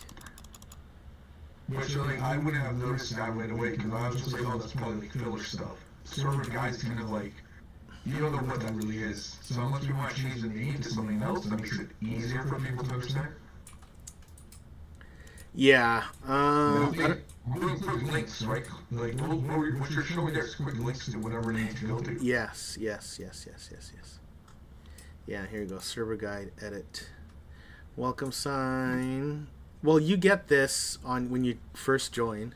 Which I wouldn't have noticed that right away, because I was just oh, that's probably filler stuff. Server guide's kind of you don't know what that really is. So unless we want to change the name to something else, that makes it easier for people to understand. Yeah. I'm doing quick links, right? Like what you're showing there is quick links to whatever it needs to go to. Yes. Yeah, here you go. Server guide, edit. Welcome sign. Well, you get this on when you first join.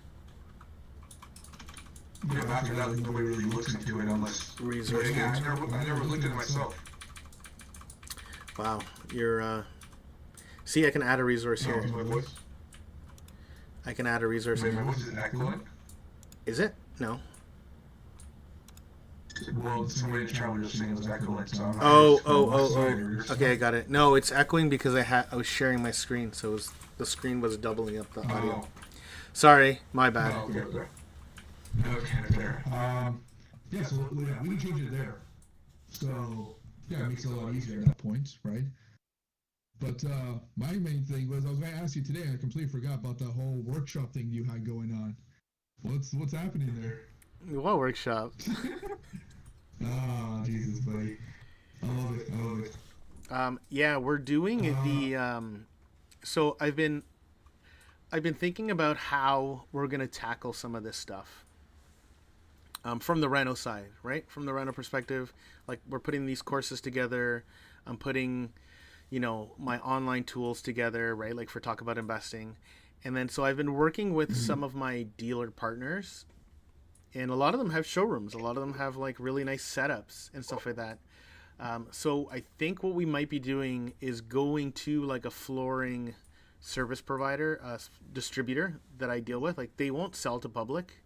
Yeah, but after that, like, nobody really looks into it unless. Resource Yeah, I never looked at it myself. Wow, you're. See, I can add a resource No, here. my voice. I can add a resource. Wait, my voice is echoing. Is it? No. Well, somebody in the chat was just saying it was echoing. So I'm not Oh. sure if it's my side or your Okay, I side. got it. No, it's echoing because I was sharing my screen, so the screen was doubling up the audio. Oh. Sorry, my bad. Oh, okay. Okay, there. Yeah, so yeah, we can change it there. So yeah, it makes it a lot easier at that point, right? But my main thing was I was going to ask you today. I completely forgot about the whole workshop thing you had going on. What's happening there? What workshop? Ah, Jesus, buddy. I love it. I love it. Yeah, we're doing the. So I've been thinking about how we're gonna tackle some of this stuff. From the Reno side, right? From the Reno perspective, like we're putting these courses together. I'm putting, my online tools together, right? Like for Talk About Investing. And then so I've been working with some of my dealer partners, and a lot of them have showrooms. A lot of them have like really nice setups and stuff like that. So I think what we might be doing is going to like a flooring service provider, distributor that I deal with. Like they won't sell to public,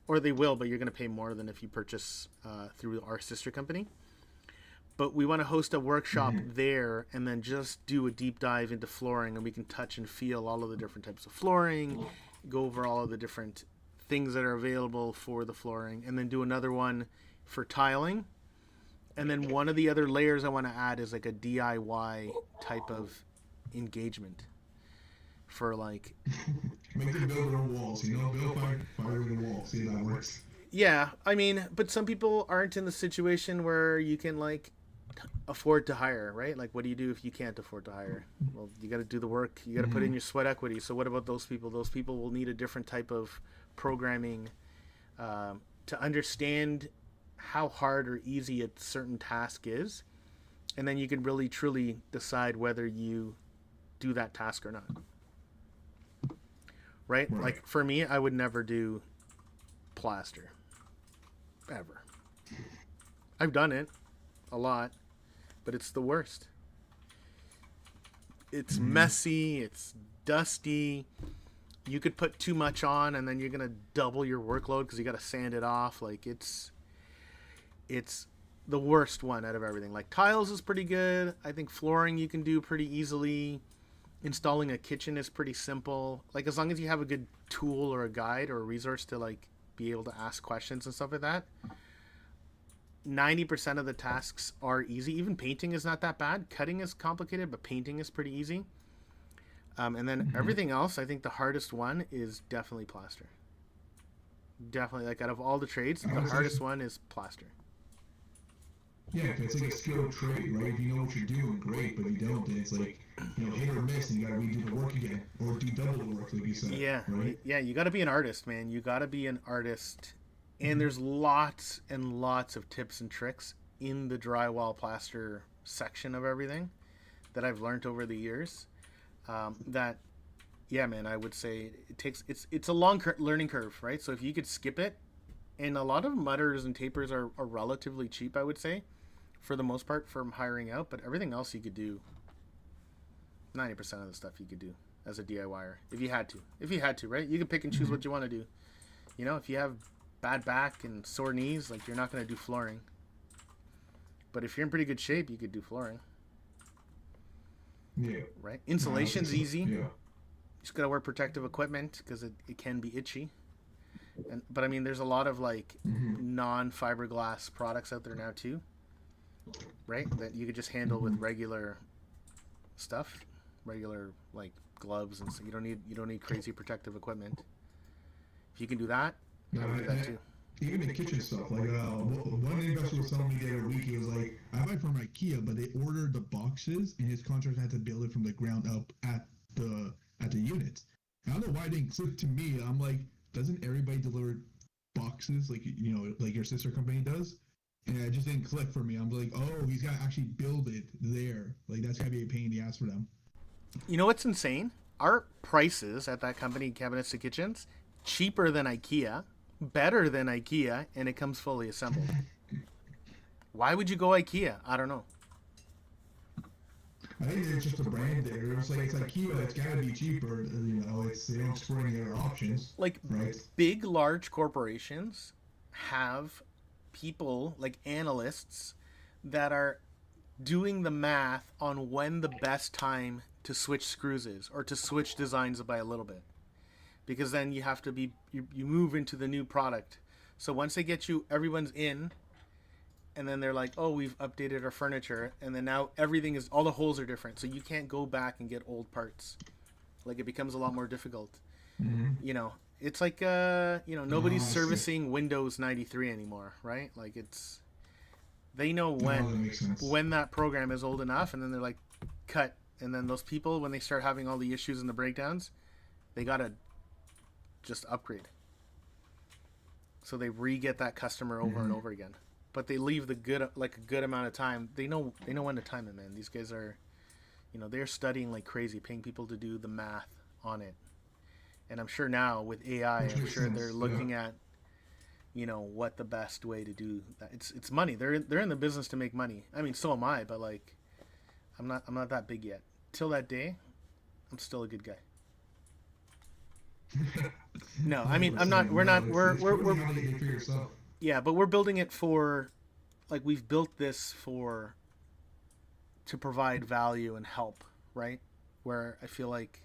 or they will, but you're going to pay more than if you purchase through our sister company. But we want to host a workshop there and then just do a deep dive into flooring, and we can touch and feel all of the different types of flooring, go over all of the different things that are available for the flooring, and then do another one for tiling. And then one of the other layers I want to add is like a DIY type of engagement for like, Make them build their own walls. Build fire in the wall. See how that works. yeah, I mean, but some people aren't in the situation where you can like afford to hire, right? Like, what do you do if you can't afford to hire? Well, you got to do the work. You got to put in your sweat equity. So what about those people? Those people will need a different type of programming to understand how hard or easy a certain task is, and then you can really truly decide whether you do that task or not. Right? Like for me, I would never do plaster. Ever. I've done it a lot, but it's the worst. It's messy, it's dusty. You could put too much on and then you're going to double your workload because you got to sand it off. Like it's the worst one out of everything. Like tiles is pretty good. I think flooring you can do pretty easily. Installing a kitchen is pretty simple. Like as long as you have a good tool or a guide or a resource to like be able to ask questions and stuff like that. 90% of the tasks are easy. Even painting is not that bad. Cutting is complicated, but painting is pretty easy. And then everything else, I think the hardest one is definitely plaster. Definitely, like out of all the trades, the hardest one is plaster. Yeah, if it's like a skilled trade, right? If you know what you're doing, great. But if you don't, then it's like, hit or miss, and you gotta redo the work again, or do double the work, like you said. Yeah, right. yeah. You got to be an artist, man. You got to be an artist, and there's lots and lots of tips and tricks in the drywall plaster section of everything that I've learned over the years. That, yeah, man, I would say it's a long learning curve, right? So if you could skip it, and a lot of mudders and tapers are relatively cheap, I would say, for the most part, from hiring out. But everything else you could do. 90% of the stuff you could do as a DIYer if you had to, right? You can pick and choose what you want to do. If you have bad back and sore knees, like you're not going to do flooring. But if you're in pretty good shape, you could do flooring. Yeah. Right? Insulation's easy. Yeah. You just got to wear protective equipment because it can be itchy. But I mean, there's a lot of like non-fiberglass products out there now too, right? That you could just handle with regular stuff, regular like gloves, and so you don't need crazy protective equipment. If you can do that, I would do that too. Even the kitchen stuff, like one investor was telling me the other week, he was like, I buy from IKEA, but they ordered the boxes, and his contractor had to build it from the ground up at the unit. I don't know why it didn't click to me. I'm like, doesn't everybody deliver boxes like like your sister company does? And it just didn't click for me. I'm like, oh, he's got to actually build it there. Like that's gotta be a pain in the ass for them. You know what's insane? Our prices at that company, Cabinets to Kitchens, cheaper than IKEA, better than IKEA, and it comes fully assembled. Why would you go IKEA? I don't know. I think it's just a brand there. It's like Kiva. It's gotta be cheaper. It's they don't explore any other options. Like Right. big, large corporations have people like analysts that are doing the math on when the best time to switch screws is or to switch designs by a little bit, because then you have to be you move into the new product. So once they get you, everyone's in, and then they're like, oh, we've updated our furniture, and then now everything is, all the holes are different, so you can't go back and get old parts. Like it becomes a lot more difficult. You know, it's like nobody's Oh, I see. servicing Windows 93 anymore, right? Like it's, they know That makes sense. when that program is old enough, and then they're like, cut. And then those people, when they start having all the issues and the breakdowns, they gotta just upgrade. So they re-get that customer over and over again. But they leave the good, like a good amount of time. They know when to time it, man. These guys are, they're studying like crazy, paying people to do the math on it. And I'm sure now with AI, Which I'm makes sure sense, they're looking at, what the best way to do that. It's money. They're in the business to make money. I mean, so am I. But like, I'm not that big yet. Till that day, I'm still a good guy. No, I mean, I'm not. We're not. We're how they figure yourself. yeah, but we're building it for, like, we've built this for, to provide value and help, right? Where I feel like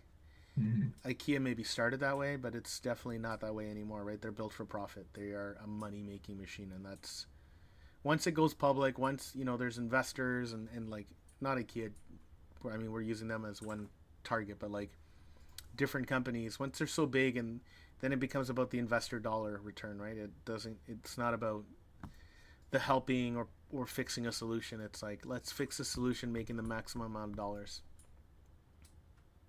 IKEA maybe started that way, but it's definitely not that way anymore, right? They're built for profit. They are a money-making machine, and that's, once it goes public, once, there's investors and like, not IKEA, I mean, we're using them as one target, but like different companies, once they're so big, and then it becomes about the investor dollar return, right? It's not about the helping or fixing a solution. It's like, let's fix a solution making the maximum amount of dollars.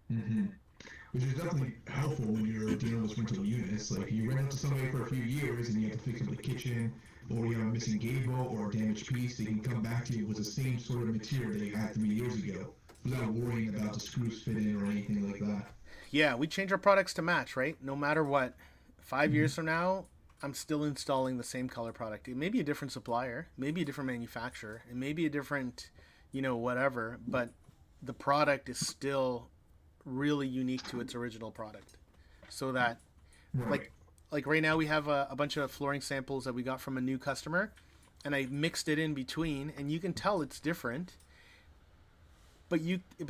Which is definitely helpful when you're dealing with rental units. Like you rent it to somebody for a few years and you have to fix up the kitchen, or you have a missing gable or a damaged piece. They can come back to you with the same sort of material they had 3 years ago, without worrying about the screws fitting or anything like that. Yeah, we change our products to match, right? No matter what. 5 years from now, I'm still installing the same color product. It may be a different supplier, maybe a different manufacturer, it may be a different, whatever, but the product is still really unique to its original product. So that, Right. like right now we have a bunch of flooring samples that we got from a new customer, and I mixed it in between, and you can tell it's different. But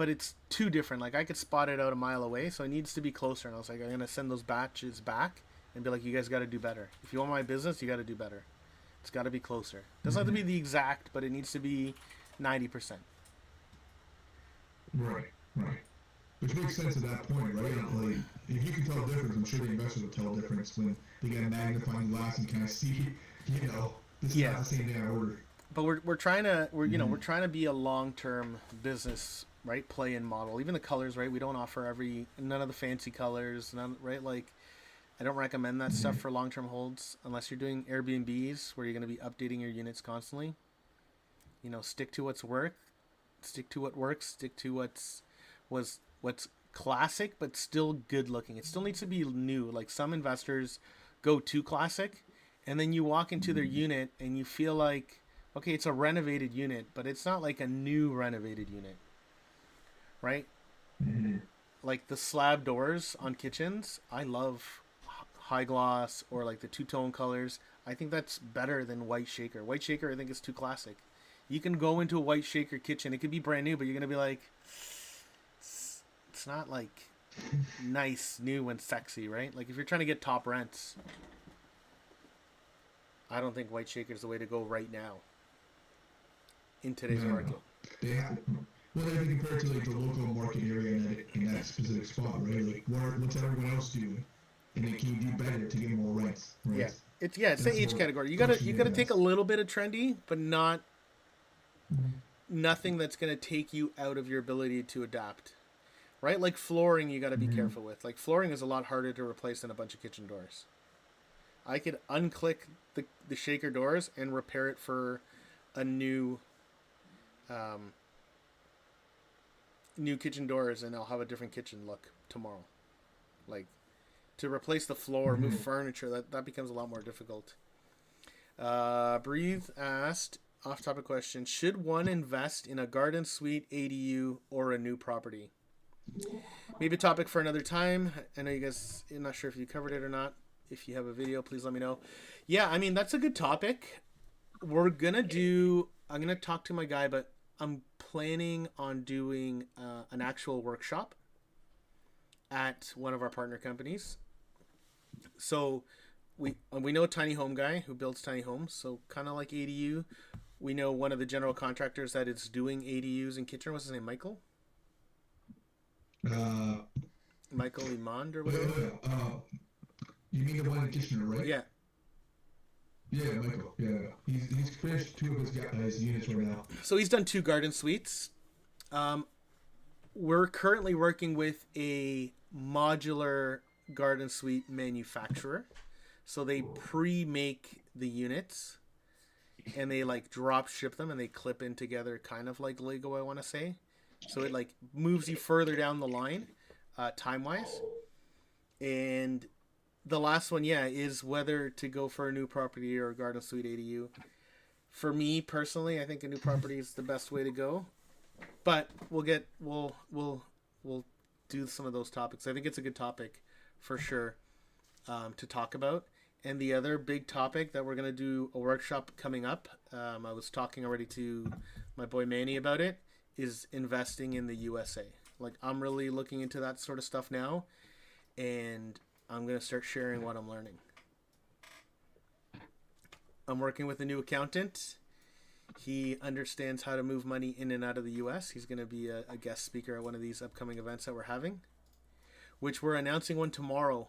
it's too different. Like I could spot it out a mile away, so it needs to be closer. And I was like, I'm gonna send those batches back and be like, you guys got to do better. If you want my business, you got to do better. It's got to be closer. It doesn't have to be the exact, but it needs to be 90%. Right. Which makes sense at that point, right? Like, if you can tell the difference, I'm sure the investors will tell the difference when they get a magnifying glass and kind of see, this is not the same thing I ordered. But we're trying to we're trying to be a long-term business, right? Play-in model. Even the colors, right? We don't offer none of the fancy colors, right? Like, I don't recommend that stuff for long-term holds unless you're doing Airbnbs where you're going to be updating your units constantly. Stick to what's stick to what works, stick to what's classic but still good looking. It still needs to be new. Like some investors go too classic, and then you walk into their unit and you feel like, okay, it's a renovated unit, but it's not like a new renovated unit, right? Like the slab doors on kitchens, I love high gloss or like the two-tone colors. I think that's better than white shaker. White shaker, I think, is too classic. You can go into a white shaker kitchen. It could be brand new, but you're going to be like, it's not like nice, new, and sexy, right? Like if you're trying to get top rents, I don't think white shaker is the way to go right now in today's market. They have, well, they have to compare it to like the local market area in that specific spot, right? Like, what's everyone else doing? And then can you do better to get more rents, right? Yeah, it's the age category. You gotta take a little bit of trendy, but not nothing that's gonna take you out of your ability to adapt. right? Like flooring, you got to be careful with. Like flooring is a lot harder to replace than a bunch of kitchen doors. I could unclick the shaker doors and repair it for a new new kitchen doors, and I'll have a different kitchen look tomorrow. Like to replace the floor, move furniture, that becomes a lot more difficult. Breathe asked, off-topic question: should one invest in a garden suite, ADU, or a new property? Maybe a topic for another time. I know you guys, I'm not sure if you covered it or not. If you have a video, please let me know. Yeah, I mean, that's a good topic. I'm going to talk to my guy, but I'm planning on doing an actual workshop at one of our partner companies. So we know a tiny home guy who builds tiny homes, so kind of like ADU. We know one of the general contractors that is doing ADUs in Kitchener. What's his name? Michael Imond or whatever. You mean the one in Kitchener, right? Yeah. Yeah, Michael. Yeah, he's finished 2 of his units right now. So he's done 2 garden suites. We're currently working with a modular garden suite manufacturer. So they pre-make the units and they like drop ship them and they clip in together kind of like Lego, I want to say. So it like moves you further down the line time-wise. And the last one, is whether to go for a new property or a garden suite ADU. For me personally, I think a new property is the best way to go. But we'll do some of those topics. I think it's a good topic for sure to talk about. And the other big topic that we're going to do a workshop coming up, I was talking already to my boy Manny about it, is investing in the USA. Like I'm really looking into that sort of stuff now, and I'm going to start sharing what I'm learning. I'm working with a new accountant. He understands how to move money in and out of the U.S. He's going to be a guest speaker at one of these upcoming events that we're having, which we're announcing one tomorrow.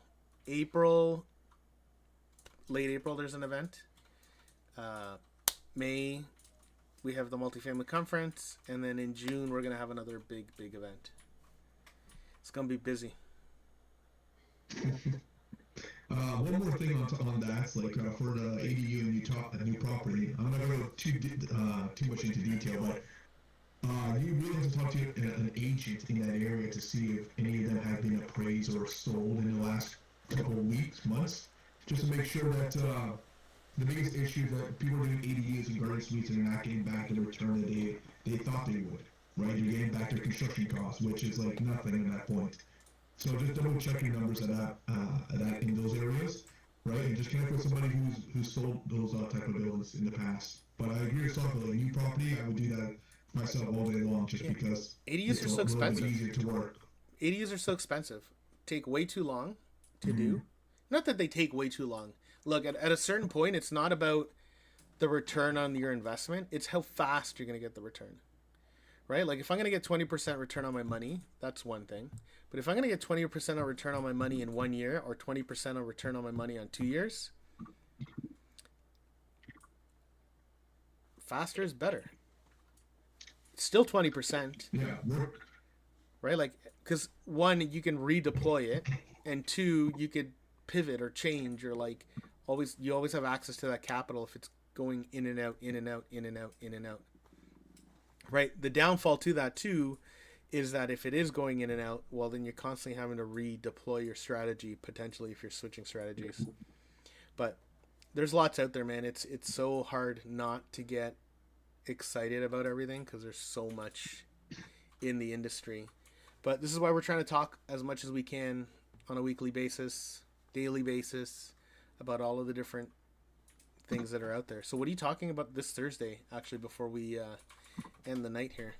Late April, there's an event. May, we have the multifamily conference. And then in June, we're going to have another big event. It's going to be busy. One more thing on that, like for the ADU and new property, I'm not going to go too much into detail, but you really have to talk to an agent in that area to see if any of them have been appraised or sold in the last couple of weeks, months, just to make sure that the biggest issue that people doing ADUs and garden suites are not getting back the return that they thought they would, right? You're getting back their construction costs, which is like nothing at that point. So just double check your numbers at that in those areas, right? And just connect with somebody who's sold those type of buildings in the past. But I agree with Soccer, like new property, I would do that myself all day long just because ADUs are so expensive. Easier to work. ADUs are so expensive. Take way too long to do. Not that they take way too long. Look, at a certain point, it's not about the return on your investment. It's how fast you're going to get the return. Right? Like if I'm going to get 20% return on my money, that's one thing. But if I'm going to get 20% of return on my money in 1 year or 20% of return on my money on 2 years, faster is better. It's still 20%. Yeah. Right? Like, because one, you can redeploy it, and two, you could pivot or change or like you always have access to that capital if it's going in and out, in and out, in and out, in and out. Right? The downfall to that too is that if it is going in and out, well, then you're constantly having to redeploy your strategy potentially if you're switching strategies. But there's lots out there, man. It's so hard not to get excited about everything because there's so much in the industry. But this is why we're trying to talk as much as we can on a weekly basis, daily basis, about all of the different things that are out there. So what are you talking about this Thursday, actually, before we end the night here?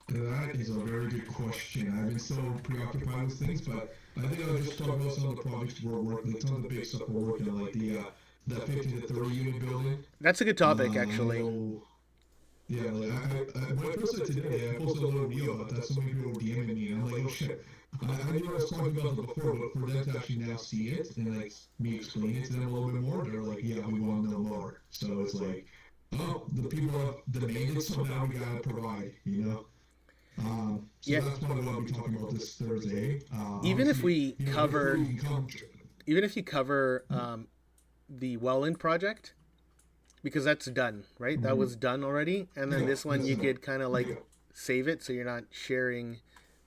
That is a very good question. I've been so preoccupied with things, but I think I'll just talk about some of the projects we're working, like some of the big stuff we're working on, like the 50 to 30 unit building. That's a good topic, actually. Yeah, like when I posted today, I posted a little reel about that. So many people were DMing me, and I'm like, oh shit. I knew I was talking about it before, but for them to actually now see it and like me explain it to them a little bit more, they're like, yeah, we want to know more. So it's like, oh, the people have demanded, so now we gotta provide, you know. So Yeah. that's what I'll be talking about this Thursday. Even if Obviously, we you know, cover, you can come, even if you cover the Welland project, because that's done, right? That was done already, and then Yeah, this one that's you done. could kind of like Yeah. save it, so you're not sharing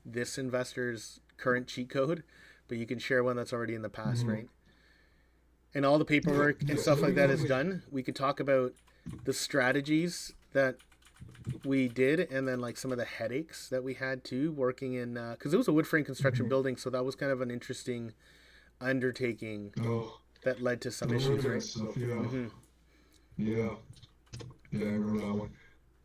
this investor's current cheat code, but you can share one that's already in the past, right? And all the paperwork Yeah, and yeah, stuff so like we that gotta is make- done. We could talk about the strategies that we did, and then like some of the headaches that we had too working in, because it was a wood frame construction building, so that was kind of an interesting undertaking Oh, that led to some the issues, Logan right? stuff, yeah. Mm-hmm. Yeah. Yeah, I remember that one.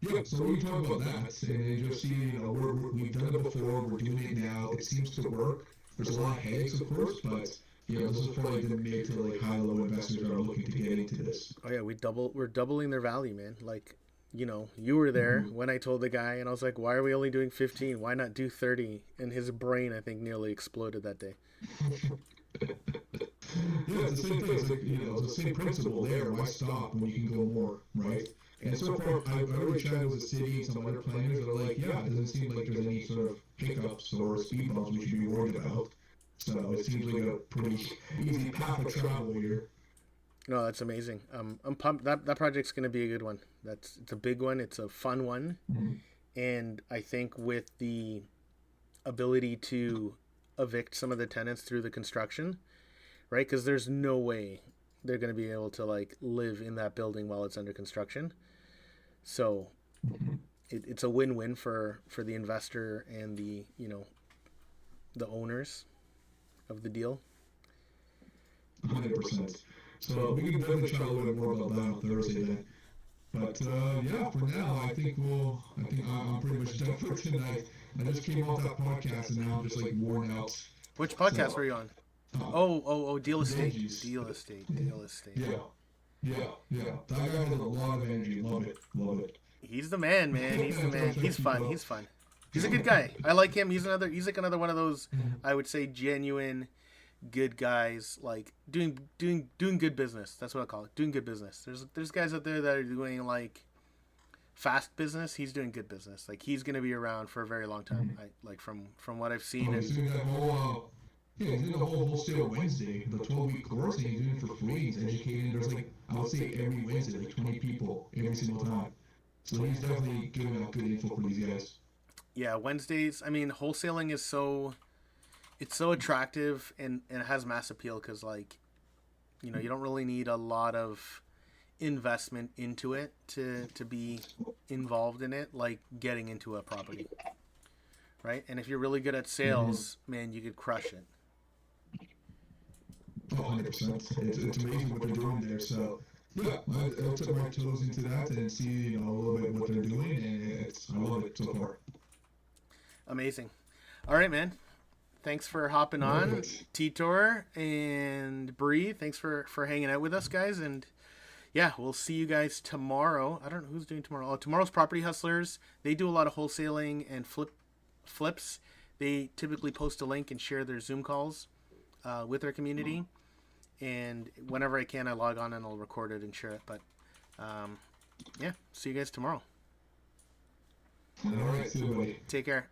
Yeah, so we talk about that, and then just see, you know, we've done it before, we're doing it now, it seems to work. There's a lot of headaches, of course, but, you know, this is probably the mid to like high-low investors that are looking to get into this. Oh yeah, we're doubling their value, man. Like, you know, you were there when I told the guy, and I was like, why are we only doing 15? Why not do 30? And his brain, I think, nearly exploded that day. Yeah, it's the same thing. It's like, you know, it's the same principle there. Why stop when you can go more, right? And so far, I've already chatted with the city and some other planners that are like, yeah, it doesn't seem like there's any sort of hiccups or speed bumps we should be worried about. So it seems like a pretty easy path of travel here. No, that's amazing. I'm pumped. That project's gonna be a good one. It's a big one. It's a fun one, and I think with the ability to evict some of the tenants through the construction, right? Because there's no way they're gonna be able to like live in that building while it's under construction. So it's a win-win for the investor and the, you know, the owners of the deal. 100%. So we can definitely chat a little bit more about that on Thursday then. But yeah, for now, I think I'm pretty much done for tonight. I just came off that podcast and now I'm just like worn out. Which podcast So, were you on? uh, Oh, Deal Estate. Benji's. Deal Estate. Yeah, yeah. That guy has a lot of energy. Love it. He's the man, man. He's the man. He's fun. He's a good guy. I like him. He's like another one of those, I would say, genuine good guys, like doing good business. That's what I call it. Doing good business. There's guys out there that are doing like fast business. He's doing good business. Like he's gonna be around for a very long time. Like from what I've seen. Oh, he's And doing that whole, yeah, he's doing the whole Wholesale Wednesday, the 12-week course, and he's doing it for free. He's educating. There's like, I would say every Wednesday, like 20 people every single time. So he's definitely giving out good info for these guys. yeah, Wednesdays. I mean, wholesaling is it's so attractive and it has mass appeal because like, you know, you don't really need a lot of investment into it to be involved in it, like getting into a property, right? And if you're really good at sales, man, you could crush it. Oh, 100%. It's amazing what they're doing there. So, yeah, I'll tip my toes into that and see, you know, a little bit what they're doing, and I love it so far. Amazing. All right, man. Thanks for hopping on, Perfect. Titor and Bree. Thanks for hanging out with us, guys. And yeah, we'll see you guys tomorrow. I don't know who's doing tomorrow. Oh, tomorrow's Property Hustlers. They do a lot of wholesaling and flips. They typically post a link and share their Zoom calls with their community. And whenever I can, I log on and I'll record it and share it. But yeah, see you guys tomorrow. All right, see you, buddy. Take care.